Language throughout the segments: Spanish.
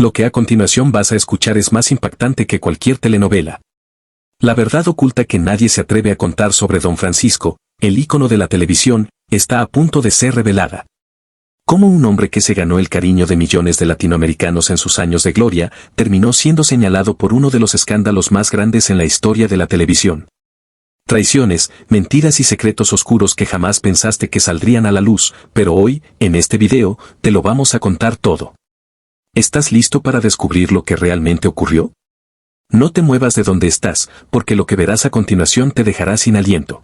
Lo que a continuación vas a escuchar es más impactante que cualquier telenovela. La verdad oculta que nadie se atreve a contar sobre Don Francisco, el ícono de la televisión, está a punto de ser revelada. Cómo un hombre que se ganó el cariño de millones de latinoamericanos en sus años de gloria, terminó siendo señalado por uno de los escándalos más grandes en la historia de la televisión. Traiciones, mentiras y secretos oscuros que jamás pensaste que saldrían a la luz, pero hoy, en este video, te lo vamos a contar todo. ¿Estás listo para descubrir lo que realmente ocurrió? No te muevas de donde estás, porque lo que verás a continuación te dejará sin aliento.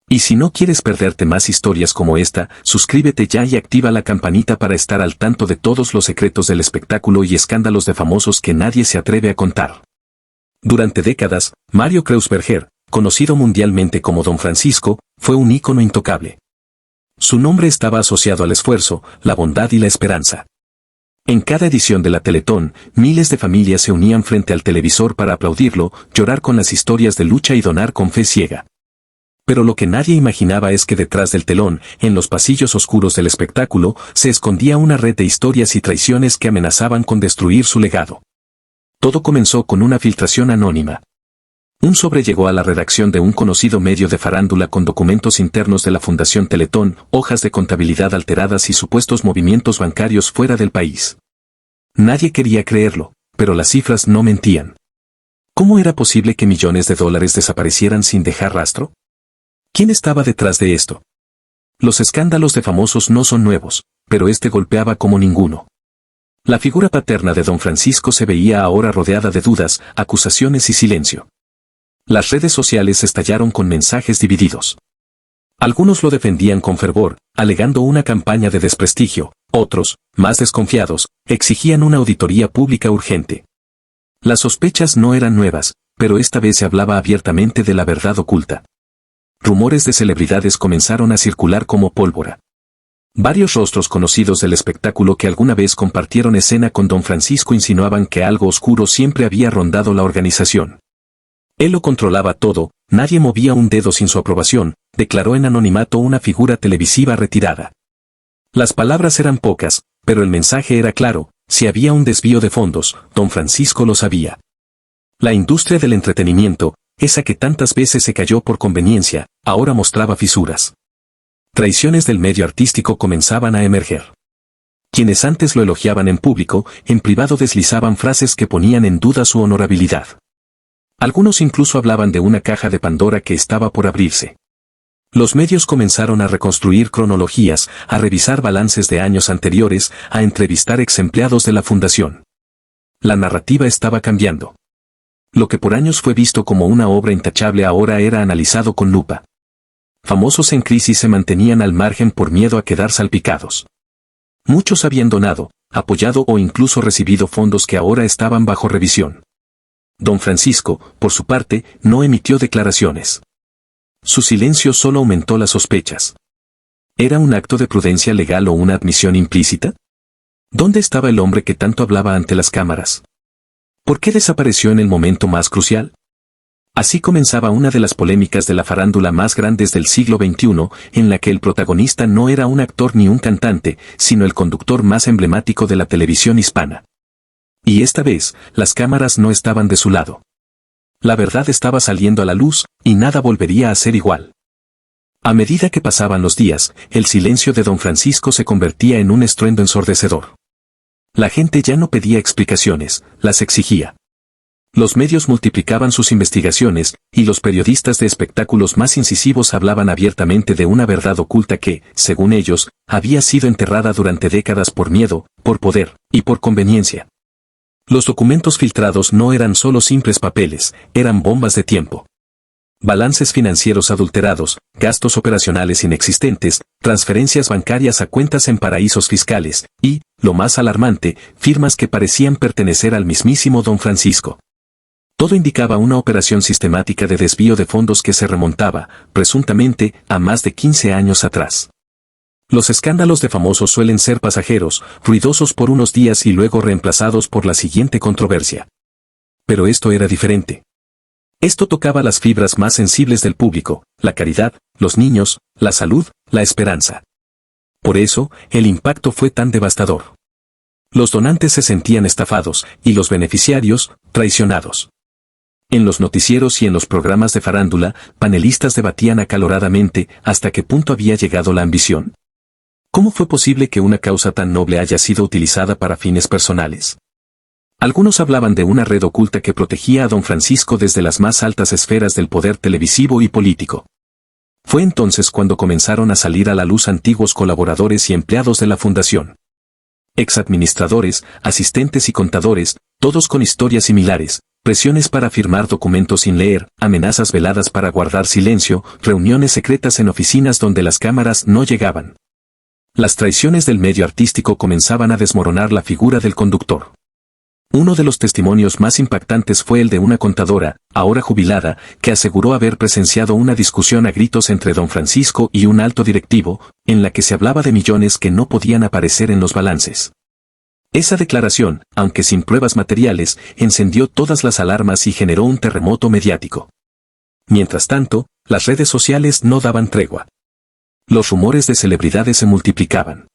Y si no quieres perderte más historias como esta, suscríbete ya y activa la campanita para estar al tanto de todos los secretos del espectáculo y escándalos de famosos que nadie se atreve a contar. Durante décadas, Mario Kreuzberger, conocido mundialmente como Don Francisco, fue un ícono intocable. Su nombre estaba asociado al esfuerzo, la bondad y la esperanza. En cada edición de la Teletón, miles de familias se unían frente al televisor para aplaudirlo, llorar con las historias de lucha y donar con fe ciega. Pero lo que nadie imaginaba es que detrás del telón, en los pasillos oscuros del espectáculo, se escondía una red de historias y traiciones que amenazaban con destruir su legado. Todo comenzó con una filtración anónima. Un sobre llegó a la redacción de un conocido medio de farándula con documentos internos de la Fundación Teletón, hojas de contabilidad alteradas y supuestos movimientos bancarios fuera del país. Nadie quería creerlo, pero las cifras no mentían. ¿Cómo era posible que millones de dólares desaparecieran sin dejar rastro? ¿Quién estaba detrás de esto? Los escándalos de famosos no son nuevos, pero este golpeaba como ninguno. La figura paterna de Don Francisco se veía ahora rodeada de dudas, acusaciones y silencio. Las redes sociales estallaron con mensajes divididos. Algunos lo defendían con fervor, alegando una campaña de desprestigio, otros, más desconfiados, exigían una auditoría pública urgente. Las sospechas no eran nuevas, pero esta vez se hablaba abiertamente de la verdad oculta. Rumores de celebridades comenzaron a circular como pólvora. Varios rostros conocidos del espectáculo que alguna vez compartieron escena con Don Francisco insinuaban que algo oscuro siempre había rondado la organización. Él lo controlaba todo, nadie movía un dedo sin su aprobación, declaró en anonimato una figura televisiva retirada. Las palabras eran pocas, pero el mensaje era claro: si había un desvío de fondos, Don Francisco lo sabía. La industria del entretenimiento, esa que tantas veces se cayó por conveniencia, ahora mostraba fisuras. Traiciones del medio artístico comenzaban a emerger. Quienes antes lo elogiaban en público, en privado deslizaban frases que ponían en duda su honorabilidad. Algunos incluso hablaban de una caja de Pandora que estaba por abrirse. Los medios comenzaron a reconstruir cronologías, a revisar balances de años anteriores, a entrevistar ex empleados de la fundación. La narrativa estaba cambiando. Lo que por años fue visto como una obra intachable ahora era analizado con lupa. Famosos en crisis se mantenían al margen por miedo a quedar salpicados. Muchos habían donado, apoyado o incluso recibido fondos que ahora estaban bajo revisión. Don Francisco, por su parte, no emitió declaraciones. Su silencio solo aumentó las sospechas. ¿Era un acto de prudencia legal o una admisión implícita? ¿Dónde estaba el hombre que tanto hablaba ante las cámaras? ¿Por qué desapareció en el momento más crucial? Así comenzaba una de las polémicas de la farándula más grandes del siglo XXI, en la que el protagonista no era un actor ni un cantante, sino el conductor más emblemático de la televisión hispana. Y esta vez, las cámaras no estaban de su lado. La verdad estaba saliendo a la luz, y nada volvería a ser igual. A medida que pasaban los días, el silencio de Don Francisco se convertía en un estruendo ensordecedor. La gente ya no pedía explicaciones, las exigía. Los medios multiplicaban sus investigaciones, y los periodistas de espectáculos más incisivos hablaban abiertamente de una verdad oculta que, según ellos, había sido enterrada durante décadas por miedo, por poder, y por conveniencia. Los documentos filtrados no eran solo simples papeles, eran bombas de tiempo. Balances financieros adulterados, gastos operacionales inexistentes, transferencias bancarias a cuentas en paraísos fiscales, y, lo más alarmante, firmas que parecían pertenecer al mismísimo Don Francisco. Todo indicaba una operación sistemática de desvío de fondos que se remontaba, presuntamente, a más de 15 años atrás. Los escándalos de famosos suelen ser pasajeros, ruidosos por unos días y luego reemplazados por la siguiente controversia. Pero esto era diferente. Esto tocaba las fibras más sensibles del público, la caridad, los niños, la salud, la esperanza. Por eso, el impacto fue tan devastador. Los donantes se sentían estafados y los beneficiarios, traicionados. En los noticieros y en los programas de farándula, panelistas debatían acaloradamente hasta qué punto había llegado la ambición. ¿Cómo fue posible que una causa tan noble haya sido utilizada para fines personales? Algunos hablaban de una red oculta que protegía a don Francisco desde las más altas esferas del poder televisivo y político. Fue entonces cuando comenzaron a salir a la luz antiguos colaboradores y empleados de la fundación. Exadministradores, asistentes y contadores, todos con historias similares, presiones para firmar documentos sin leer, amenazas veladas para guardar silencio, reuniones secretas en oficinas donde las cámaras no llegaban. Las traiciones del medio artístico comenzaban a desmoronar la figura del conductor. Uno de los testimonios más impactantes fue el de una contadora, ahora jubilada, que aseguró haber presenciado una discusión a gritos entre don Francisco y un alto directivo, en la que se hablaba de millones que no podían aparecer en los balances. Esa declaración, aunque sin pruebas materiales, encendió todas las alarmas y generó un terremoto mediático. Mientras tanto, las redes sociales no daban tregua. Los rumores de celebridades se multiplicaban.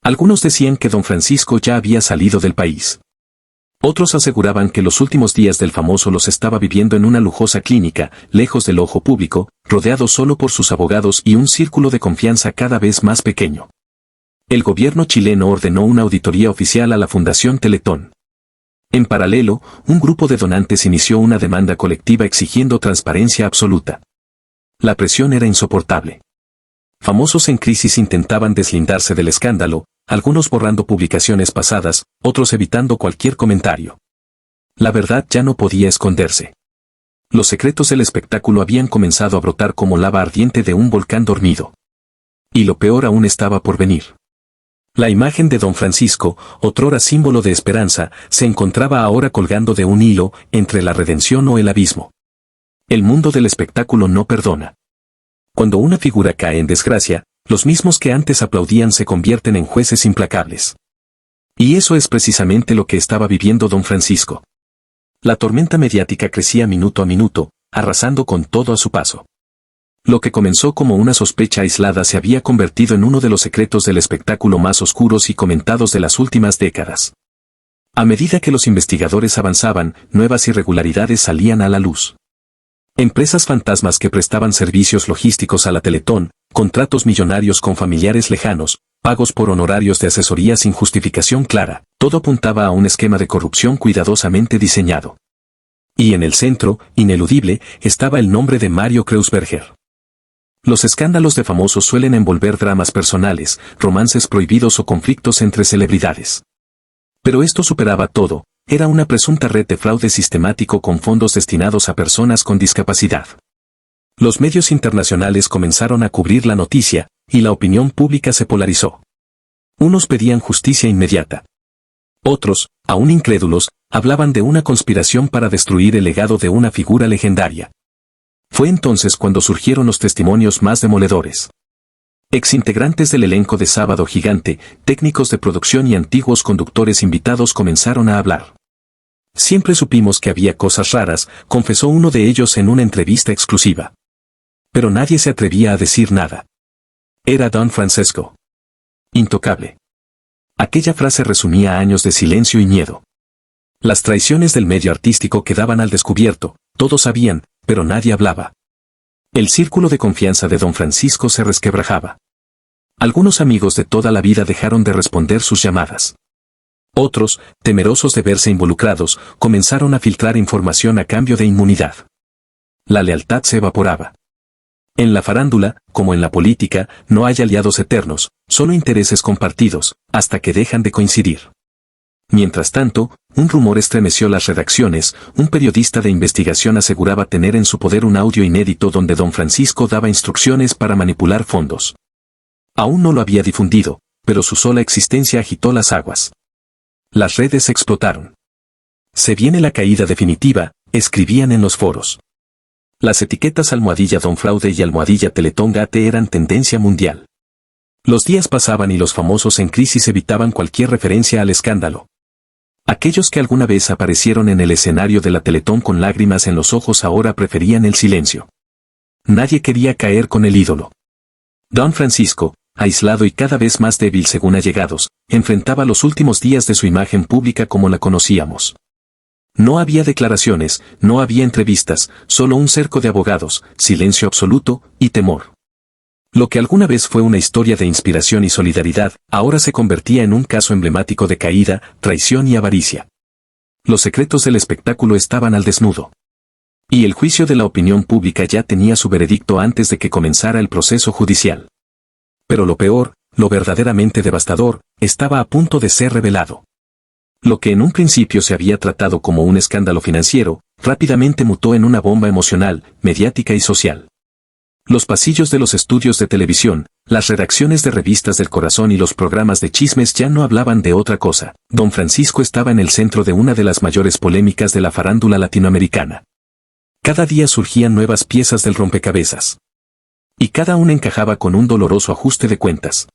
Algunos decían que don Francisco ya había salido del país. Otros aseguraban que los últimos días del famoso los estaba viviendo en una lujosa clínica, lejos del ojo público, rodeado solo por sus abogados y un círculo de confianza cada vez más pequeño. El gobierno chileno ordenó una auditoría oficial a la Fundación Teletón. En paralelo, un grupo de donantes inició una demanda colectiva exigiendo transparencia absoluta. La presión era insoportable. Famosos en crisis intentaban deslindarse del escándalo, algunos borrando publicaciones pasadas, otros evitando cualquier comentario. La verdad ya no podía esconderse. Los secretos del espectáculo habían comenzado a brotar como lava ardiente de un volcán dormido. Y lo peor aún estaba por venir. La imagen de don Francisco, otrora símbolo de esperanza, se encontraba ahora colgando de un hilo entre la redención o el abismo. El mundo del espectáculo no perdona. Cuando una figura cae en desgracia, los mismos que antes aplaudían se convierten en jueces implacables. Y eso es precisamente lo que estaba viviendo don Francisco. La tormenta mediática crecía minuto a minuto, arrasando con todo a su paso. Lo que comenzó como una sospecha aislada se había convertido en uno de los secretos del espectáculo más oscuros y comentados de las últimas décadas. A medida que los investigadores avanzaban, nuevas irregularidades salían a la luz. Empresas fantasmas que prestaban servicios logísticos a la Teletón, contratos millonarios con familiares lejanos, pagos por honorarios de asesoría sin justificación clara, todo apuntaba a un esquema de corrupción cuidadosamente diseñado. Y en el centro, ineludible, estaba el nombre de Mario Kreuzberger. Los escándalos de famosos suelen envolver dramas personales, romances prohibidos o conflictos entre celebridades. Pero esto superaba todo, era una presunta red de fraude sistemático con fondos destinados a personas con discapacidad. Los medios internacionales comenzaron a cubrir la noticia, y la opinión pública se polarizó. Unos pedían justicia inmediata. Otros, aún incrédulos, hablaban de una conspiración para destruir el legado de una figura legendaria. Fue entonces cuando surgieron los testimonios más demoledores. Exintegrantes del elenco de Sábado Gigante, técnicos de producción y antiguos conductores invitados comenzaron a hablar. Siempre supimos que había cosas raras, confesó uno de ellos en una entrevista exclusiva. Pero nadie se atrevía a decir nada. Era don Francisco. Intocable. Aquella frase resumía años de silencio y miedo. Las traiciones del medio artístico quedaban al descubierto, todos sabían, pero nadie hablaba. El círculo de confianza de don Francisco se resquebrajaba. Algunos amigos de toda la vida dejaron de responder sus llamadas. Otros, temerosos de verse involucrados, comenzaron a filtrar información a cambio de inmunidad. La lealtad se evaporaba. En la farándula, como en la política, no hay aliados eternos, solo intereses compartidos, hasta que dejan de coincidir. Mientras tanto, un rumor estremeció las redacciones, un periodista de investigación aseguraba tener en su poder un audio inédito donde don Francisco daba instrucciones para manipular fondos. Aún no lo había difundido, pero su sola existencia agitó las aguas. Las redes explotaron. Se viene la caída definitiva, escribían en los foros. Las etiquetas almohadilla Don Fraude y almohadilla Teletón Gate eran tendencia mundial. Los días pasaban y los famosos en crisis evitaban cualquier referencia al escándalo. Aquellos que alguna vez aparecieron en el escenario de la Teletón con lágrimas en los ojos ahora preferían el silencio. Nadie quería caer con el ídolo. Don Francisco, aislado y cada vez más débil según allegados, enfrentaba los últimos días de su imagen pública como la conocíamos. No había declaraciones, no había entrevistas, solo un cerco de abogados, silencio absoluto y temor. Lo que alguna vez fue una historia de inspiración y solidaridad, ahora se convertía en un caso emblemático de caída, traición y avaricia. Los secretos del espectáculo estaban al desnudo. Y el juicio de la opinión pública ya tenía su veredicto antes de que comenzara el proceso judicial. Pero lo peor, lo verdaderamente devastador, estaba a punto de ser revelado. Lo que en un principio se había tratado como un escándalo financiero, rápidamente mutó en una bomba emocional, mediática y social. Los pasillos de los estudios de televisión, las redacciones de revistas del corazón y los programas de chismes ya no hablaban de otra cosa. Don Francisco estaba en el centro de una de las mayores polémicas de la farándula latinoamericana. Cada día surgían nuevas piezas del rompecabezas. Y cada una encajaba con un doloroso ajuste de cuentas.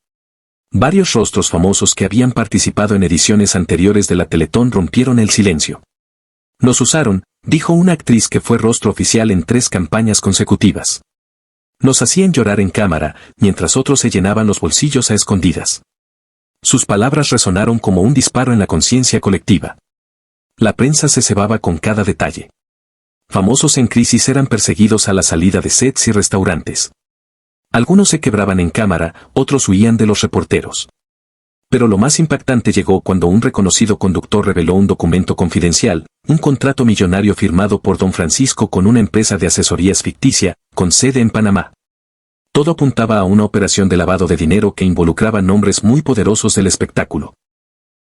Varios rostros famosos que habían participado en ediciones anteriores de la Teletón rompieron el silencio. Nos usaron, dijo una actriz que fue rostro oficial en 3 campañas consecutivas. Nos hacían llorar en cámara, mientras otros se llenaban los bolsillos a escondidas. Sus palabras resonaron como un disparo en la conciencia colectiva. La prensa se cebaba con cada detalle. Famosos en crisis eran perseguidos a la salida de sets y restaurantes. Algunos se quebraban en cámara, otros huían de los reporteros. Pero lo más impactante llegó cuando un reconocido conductor reveló un documento confidencial, un contrato millonario firmado por don Francisco con una empresa de asesorías ficticia, con sede en Panamá. Todo apuntaba a una operación de lavado de dinero que involucraba nombres muy poderosos del espectáculo.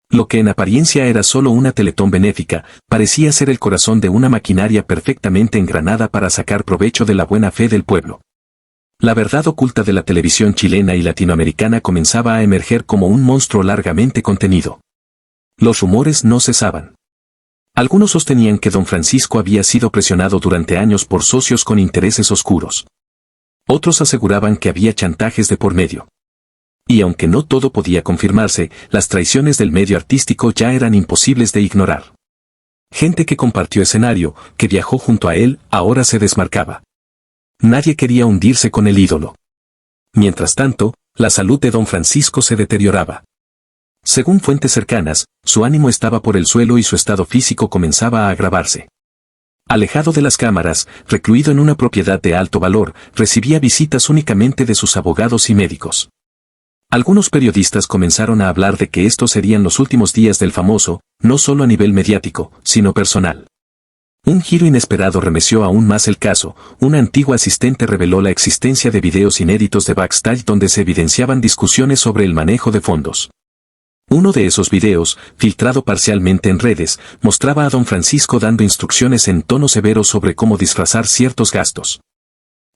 Lo que en apariencia era solo una teletón benéfica, parecía ser el corazón de una maquinaria perfectamente engranada para sacar provecho de la buena fe del pueblo. La verdad oculta de la televisión chilena y latinoamericana comenzaba a emerger como un monstruo largamente contenido. Los rumores no cesaban. Algunos sostenían que don Francisco había sido presionado durante años por socios con intereses oscuros. Otros aseguraban que había chantajes de por medio. Y aunque no todo podía confirmarse, las traiciones del medio artístico ya eran imposibles de ignorar. Gente que compartió escenario, que viajó junto a él, ahora se desmarcaba. Nadie quería hundirse con el ídolo. Mientras tanto, la salud de don Francisco se deterioraba. Según fuentes cercanas, su ánimo estaba por el suelo y su estado físico comenzaba a agravarse. Alejado de las cámaras, recluido en una propiedad de alto valor, recibía visitas únicamente de sus abogados y médicos. Algunos periodistas comenzaron a hablar de que estos serían los últimos días del famoso, no solo a nivel mediático, sino personal. Un giro inesperado remeció aún más el caso. Una antigua asistente reveló la existencia de videos inéditos de backstage donde se evidenciaban discusiones sobre el manejo de fondos. Uno de esos videos, filtrado parcialmente en redes, mostraba a don Francisco dando instrucciones en tono severo sobre cómo disfrazar ciertos gastos.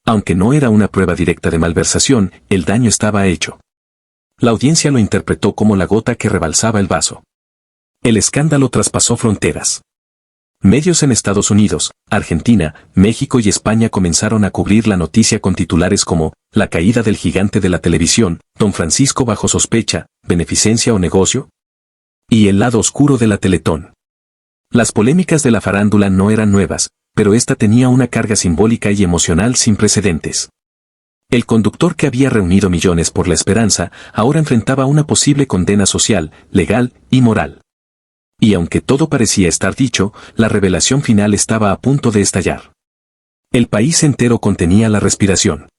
Aunque no era una prueba directa de malversación, el daño estaba hecho. La audiencia lo interpretó como la gota que rebalsaba el vaso. El escándalo traspasó fronteras. Medios en Estados Unidos, Argentina, México y España comenzaron a cubrir la noticia con titulares como «La caída del gigante de la televisión, don Francisco bajo sospecha, beneficencia o negocio» y «El lado oscuro de la Teletón». Las polémicas de la farándula no eran nuevas, pero esta tenía una carga simbólica y emocional sin precedentes. El conductor que había reunido millones por la esperanza, ahora enfrentaba una posible condena social, legal y moral. Y aunque todo parecía estar dicho, la revelación final estaba a punto de estallar. El país entero contenía la respiración.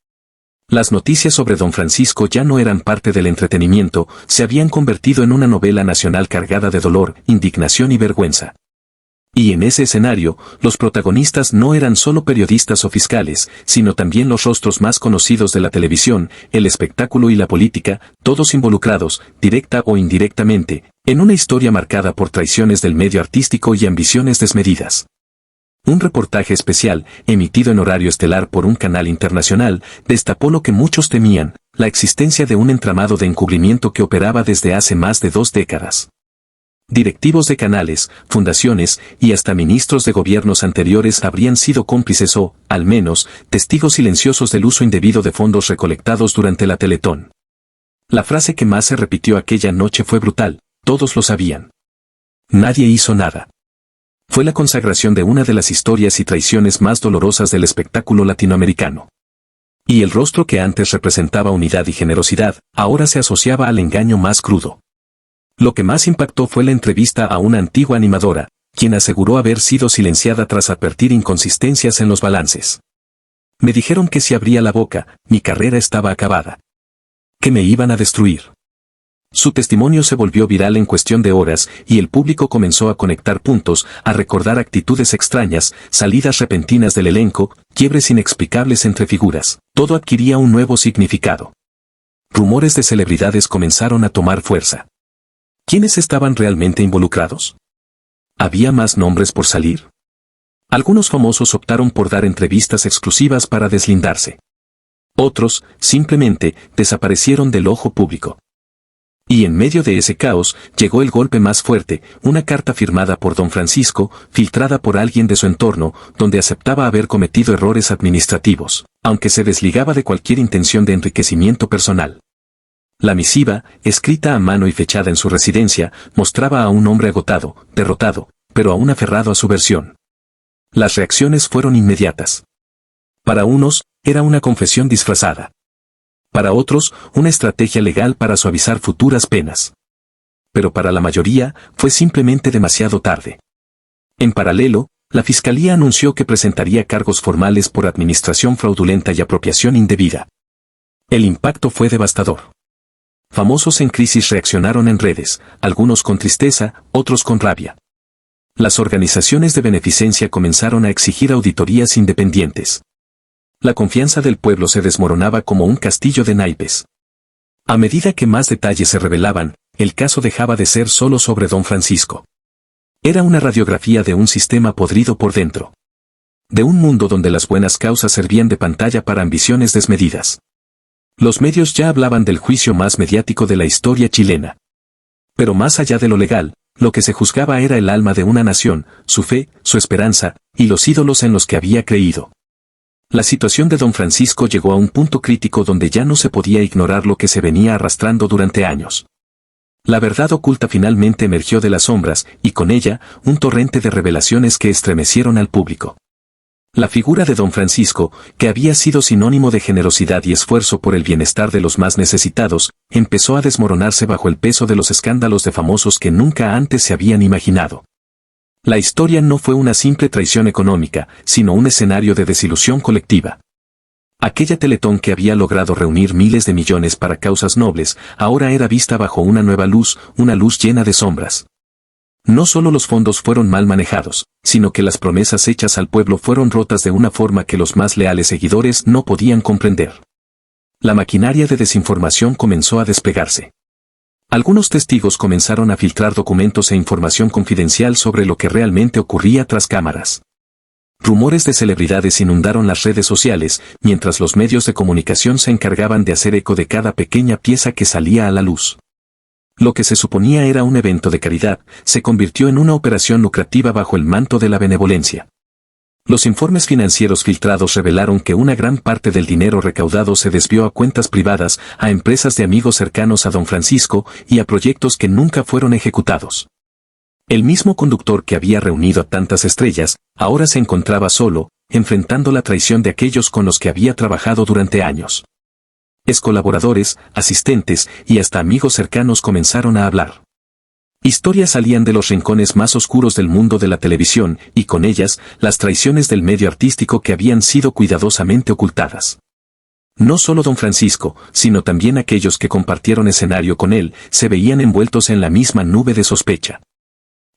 Las noticias sobre don Francisco ya no eran parte del entretenimiento, se habían convertido en una novela nacional cargada de dolor, indignación y vergüenza. Y en ese escenario, los protagonistas no eran solo periodistas o fiscales, sino también los rostros más conocidos de la televisión, el espectáculo y la política, todos involucrados, directa o indirectamente, en una historia marcada por traiciones del medio artístico y ambiciones desmedidas. Un reportaje especial, emitido en horario estelar por un canal internacional, destapó lo que muchos temían, la existencia de un entramado de encubrimiento que operaba desde hace más de 2 décadas. Directivos de canales, fundaciones y hasta ministros de gobiernos anteriores habrían sido cómplices o, al menos, testigos silenciosos del uso indebido de fondos recolectados durante la Teletón. La frase que más se repitió aquella noche fue brutal: todos lo sabían. Nadie hizo nada. Fue la consagración de una de las historias y traiciones más dolorosas del espectáculo latinoamericano. Y el rostro que antes representaba unidad y generosidad, ahora se asociaba al engaño más crudo. Lo que más impactó fue la entrevista a una antigua animadora, quien aseguró haber sido silenciada tras advertir inconsistencias en los balances. Me dijeron que si abría la boca, mi carrera estaba acabada. Que me iban a destruir. Su testimonio se volvió viral en cuestión de horas y el público comenzó a conectar puntos, a recordar actitudes extrañas, salidas repentinas del elenco, quiebres inexplicables entre figuras. Todo adquiría un nuevo significado. Rumores de celebridades comenzaron a tomar fuerza. ¿Quiénes estaban realmente involucrados? ¿Había más nombres por salir? Algunos famosos optaron por dar entrevistas exclusivas para deslindarse. Otros, simplemente, desaparecieron del ojo público. Y en medio de ese caos, llegó el golpe más fuerte, una carta firmada por don Francisco, filtrada por alguien de su entorno, donde aceptaba haber cometido errores administrativos, aunque se desligaba de cualquier intención de enriquecimiento personal. La misiva, escrita a mano y fechada en su residencia, mostraba a un hombre agotado, derrotado, pero aún aferrado a su versión. Las reacciones fueron inmediatas. Para unos, era una confesión disfrazada. Para otros, una estrategia legal para suavizar futuras penas. Pero para la mayoría, fue simplemente demasiado tarde. En paralelo, la Fiscalía anunció que presentaría cargos formales por administración fraudulenta y apropiación indebida. El impacto fue devastador. Famosos en crisis reaccionaron en redes, algunos con tristeza, otros con rabia. Las organizaciones de beneficencia comenzaron a exigir auditorías independientes. La confianza del pueblo se desmoronaba como un castillo de naipes. A medida que más detalles se revelaban, el caso dejaba de ser solo sobre don Francisco. Era una radiografía de un sistema podrido por dentro. De un mundo donde las buenas causas servían de pantalla para ambiciones desmedidas. Los medios ya hablaban del juicio más mediático de la historia chilena. Pero más allá de lo legal, lo que se juzgaba era el alma de una nación, su fe, su esperanza, y los ídolos en los que había creído. La situación de don Francisco llegó a un punto crítico donde ya no se podía ignorar lo que se venía arrastrando durante años. La verdad oculta finalmente emergió de las sombras, y con ella, un torrente de revelaciones que estremecieron al público. La figura de don Francisco, que había sido sinónimo de generosidad y esfuerzo por el bienestar de los más necesitados, empezó a desmoronarse bajo el peso de los escándalos de famosos que nunca antes se habían imaginado. La historia no fue una simple traición económica, sino un escenario de desilusión colectiva. Aquella Teletón que había logrado reunir miles de millones para causas nobles, ahora era vista bajo una nueva luz, una luz llena de sombras. No solo los fondos fueron mal manejados, sino que las promesas hechas al pueblo fueron rotas de una forma que los más leales seguidores no podían comprender. La maquinaria de desinformación comenzó a desplegarse. Algunos testigos comenzaron a filtrar documentos e información confidencial sobre lo que realmente ocurría tras cámaras. Rumores de celebridades inundaron las redes sociales, mientras los medios de comunicación se encargaban de hacer eco de cada pequeña pieza que salía a la luz. Lo que se suponía era un evento de caridad, se convirtió en una operación lucrativa bajo el manto de la benevolencia. Los informes financieros filtrados revelaron que una gran parte del dinero recaudado se desvió a cuentas privadas, a empresas de amigos cercanos a don Francisco y a proyectos que nunca fueron ejecutados. El mismo conductor que había reunido a tantas estrellas, ahora se encontraba solo, enfrentando la traición de aquellos con los que había trabajado durante años. Colaboradores, asistentes y hasta amigos cercanos comenzaron a hablar. Historias salían de los rincones más oscuros del mundo de la televisión, y con ellas, las traiciones del medio artístico que habían sido cuidadosamente ocultadas. No solo don Francisco, sino también aquellos que compartieron escenario con él, se veían envueltos en la misma nube de sospecha.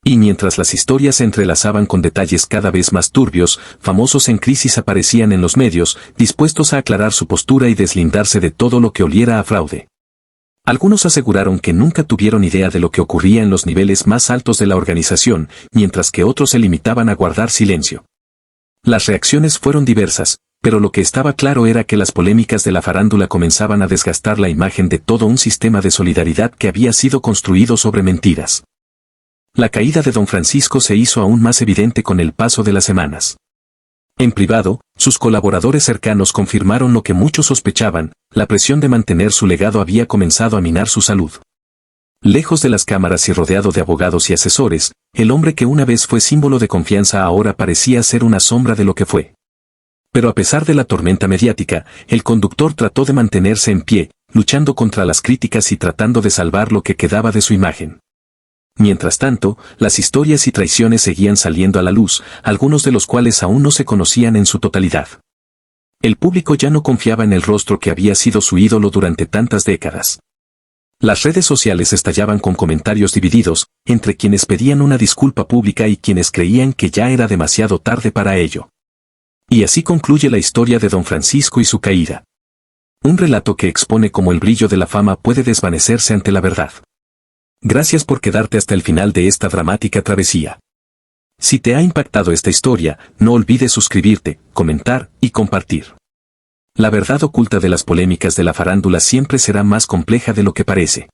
Y mientras las historias se entrelazaban con detalles cada vez más turbios, famosos en crisis aparecían en los medios, dispuestos a aclarar su postura y deslindarse de todo lo que oliera a fraude. Algunos aseguraron que nunca tuvieron idea de lo que ocurría en los niveles más altos de la organización, mientras que otros se limitaban a guardar silencio. Las reacciones fueron diversas, pero lo que estaba claro era que las polémicas de la farándula comenzaban a desgastar la imagen de todo un sistema de solidaridad que había sido construido sobre mentiras. La caída de don Francisco se hizo aún más evidente con el paso de las semanas. En privado, sus colaboradores cercanos confirmaron lo que muchos sospechaban, la presión de mantener su legado había comenzado a minar su salud. Lejos de las cámaras y rodeado de abogados y asesores, el hombre que una vez fue símbolo de confianza ahora parecía ser una sombra de lo que fue. Pero a pesar de la tormenta mediática, el conductor trató de mantenerse en pie, luchando contra las críticas y tratando de salvar lo que quedaba de su imagen. Mientras tanto, las historias y traiciones seguían saliendo a la luz, algunos de los cuales aún no se conocían en su totalidad. El público ya no confiaba en el rostro que había sido su ídolo durante tantas décadas. Las redes sociales estallaban con comentarios divididos, entre quienes pedían una disculpa pública y quienes creían que ya era demasiado tarde para ello. Y así concluye la historia de Don Francisco y su caída. Un relato que expone cómo el brillo de la fama puede desvanecerse ante la verdad. Gracias por quedarte hasta el final de esta dramática travesía. Si te ha impactado esta historia, no olvides suscribirte, comentar y compartir. La verdad oculta de las polémicas de la farándula siempre será más compleja de lo que parece.